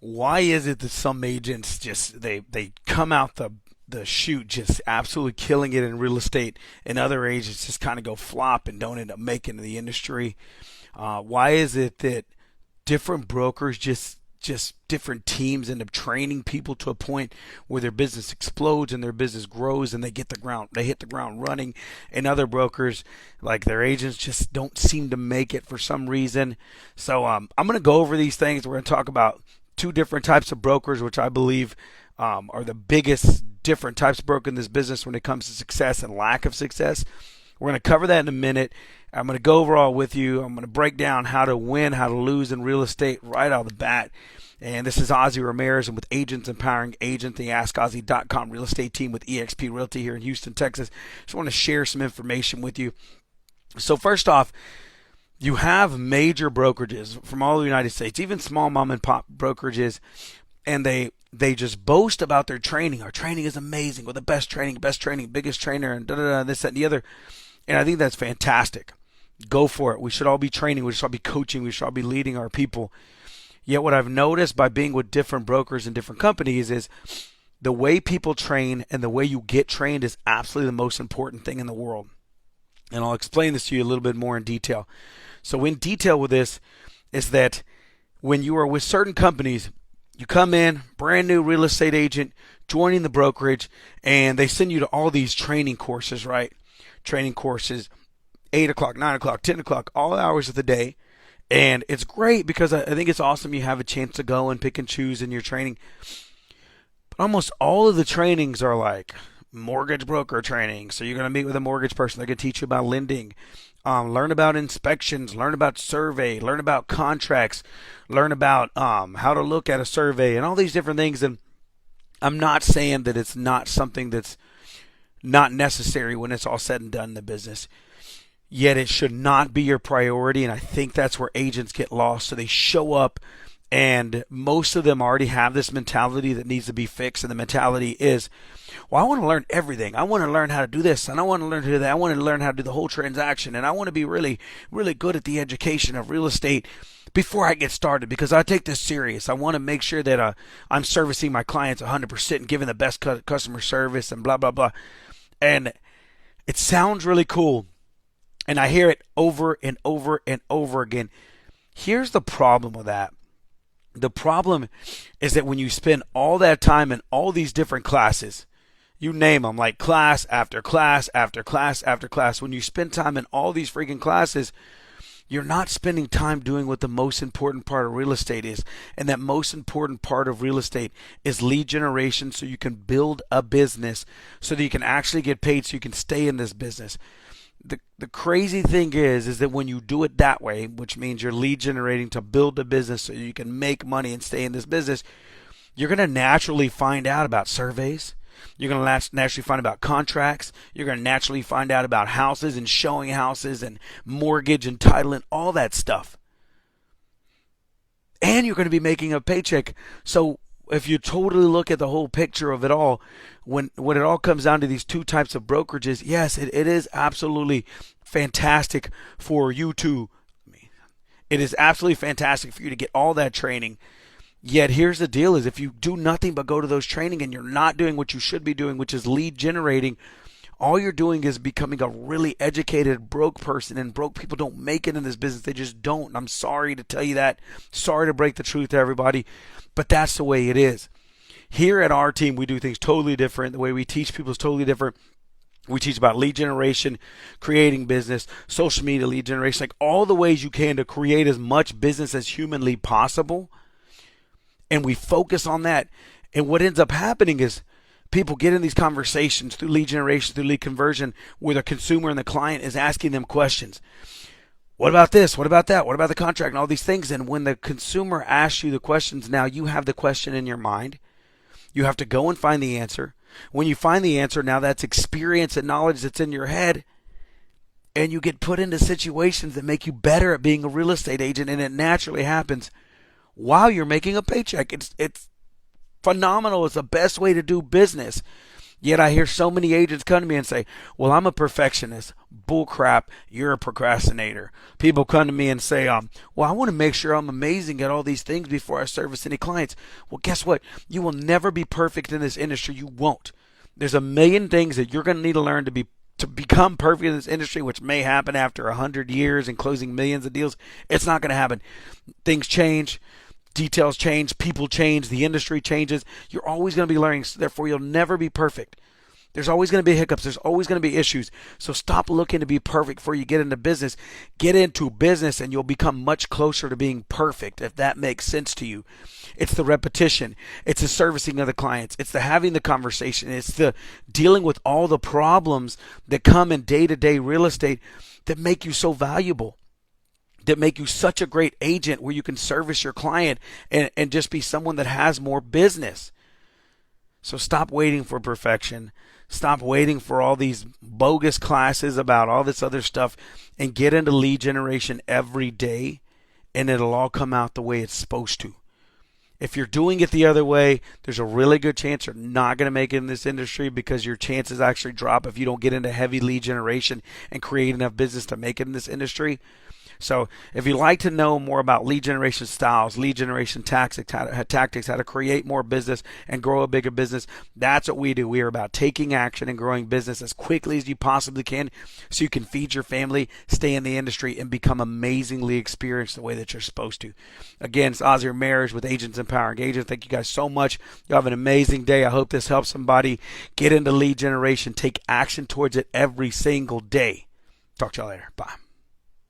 Why is it that some agents just they come out the chute just absolutely killing it in real estate, and other agents just kind of go flop and don't end up making the industry? Why is it that different brokers just different teams end up training people to a point where their business explodes and their business grows and they hit the ground running, and other brokers, like their agents, just don't seem to make it for some reason? So I'm going to go over these things. We're going to talk about two different types of brokers, which I believe are the biggest different types of broker in this business when it comes to success and lack of success. We're going to cover that in a minute. I'm going to go over all with you. I'm going to break down how to win, how to lose in real estate right out of the bat. And this is Ozzy Ramirez, and with Agents Empowering Agents, the AskOzzy.com real estate team with eXp Realty here in Houston, Texas. Just want to share some information with you. So first off, you have major brokerages from all the United States, even small mom and pop brokerages, and they just boast about their training. Our training is amazing. We're the best training, biggest trainer, and this, that, and the other. And I think that's fantastic. Go for it. We should all be training. We should all be coaching. We should all be leading our people. Yet what I've noticed by being with different brokers and different companies is the way people train and the way you get trained is absolutely the most important thing in the world. And I'll explain this to you a little bit more in detail. So in detail with this is that when you are with certain companies, you come in, brand new real estate agent, joining the brokerage, and they send you to all these training courses, right? Training courses, 8 o'clock, 9 o'clock, 10 o'clock, all hours of the day. And it's great because I think it's awesome you have a chance to go and pick and choose in your training. But almost all of the trainings are like mortgage broker training. So you're going to meet with a mortgage person. They're going to teach you about lending, learn about inspections, learn about survey, learn about contracts, learn about how to look at a survey and all these different things. And I'm not saying that it's not something that's not necessary when it's all said and done in the business. Yet it should not be your priority, and I think that's where agents get lost. So they show up, and most of them already have this mentality that needs to be fixed, and the mentality is, well, I want to learn everything. I want to learn how to do this, and I want to learn how to do that. I want to learn how to do the whole transaction, and I want to be really, really good at the education of real estate before I get started because I take this serious. I want to make sure that I'm servicing my clients 100% and giving the best customer service and blah, blah, blah. And it sounds really cool. And I hear it over and over and over again. Here's the problem with that. The problem is that when you spend all that time in all these different classes, you name them, like class after class after class after class, when you spend time in all these freaking classes, you're not spending time doing what the most important part of real estate is. And that most important part of real estate is lead generation, so you can build a business so that you can actually get paid so you can stay in this business. The crazy thing is that when you do it that way, which means you're lead generating to build a business so you can make money and stay in this business, you're going to naturally find out about surveys. You're going to naturally find out about contracts. You're going to naturally find out about houses and showing houses and mortgage and title and all that stuff. And you're going to be making a paycheck. So if you totally look at the whole picture of it all, when it all comes down to these two types of brokerages, yes, it is absolutely fantastic for you to, it is absolutely fantastic for you to get all that training. Yet here's the deal is if you do nothing but go to those training and you're not doing what you should be doing, which is lead generating, all you're doing is becoming a really educated broke person, and broke people don't make it in this business. They just don't. And I'm sorry to tell you that. Sorry to break the truth to everybody, but that's the way it is. Here at our team, we do things totally different. The way we teach people is totally different. We teach about lead generation, creating business, social media lead generation, like all the ways you can to create as much business as humanly possible. And we focus on that. And what ends up happening is people get in these conversations through lead generation, through lead conversion, where the consumer and the client is asking them questions. What about this? What about that? What about the contract and all these things? And when the consumer asks you the questions, now you have the question in your mind. You have to go and find the answer. When you find the answer, now that's experience and knowledge that's in your head. And you get put into situations that make you better at being a real estate agent. And it naturally happens while you're making a paycheck. It's phenomenal. It's the best way to do business. Yet I hear so many agents come to me and say, well, I'm a perfectionist. Bull crap, you're a procrastinator. People come to me and say, well, I want to make sure I'm amazing at all these things before I service any clients. Well, guess what? You will never be perfect in this industry. You won't. There's a million things that you're going to need to learn to become perfect in this industry, which may happen after 100 years and closing millions of deals. It's not going to happen. Things change. Details change, people change, the industry changes. You're always going to be learning, so therefore you'll never be perfect. There's always going to be hiccups. There's always going to be issues. So stop looking to be perfect before you get into business. Get into business and you'll become much closer to being perfect, if that makes sense to you. It's the repetition. It's the servicing of the clients. It's the having the conversation. It's the dealing with all the problems that come in day-to-day real estate that make you so valuable, that make you such a great agent where you can service your client and just be someone that has more business. So stop waiting for perfection. Stop waiting for all these bogus classes about all this other stuff and get into lead generation every day, and it'll all come out the way it's supposed to. If you're doing it the other way, there's a really good chance you're not going to make it in this industry, because your chances actually drop if you don't get into heavy lead generation and create enough business to make it in this industry. So if you'd like to know more about lead generation styles, lead generation tactics, how to create more business and grow a bigger business, that's what we do. We are about taking action and growing business as quickly as you possibly can so you can feed your family, stay in the industry, and become amazingly experienced the way that you're supposed to. Again, it's Ozzy Marriage with Agents Empowering Agents. Thank you guys so much. You have an amazing day. I hope this helps somebody get into lead generation. Take action towards it every single day. Talk to y'all later. Bye.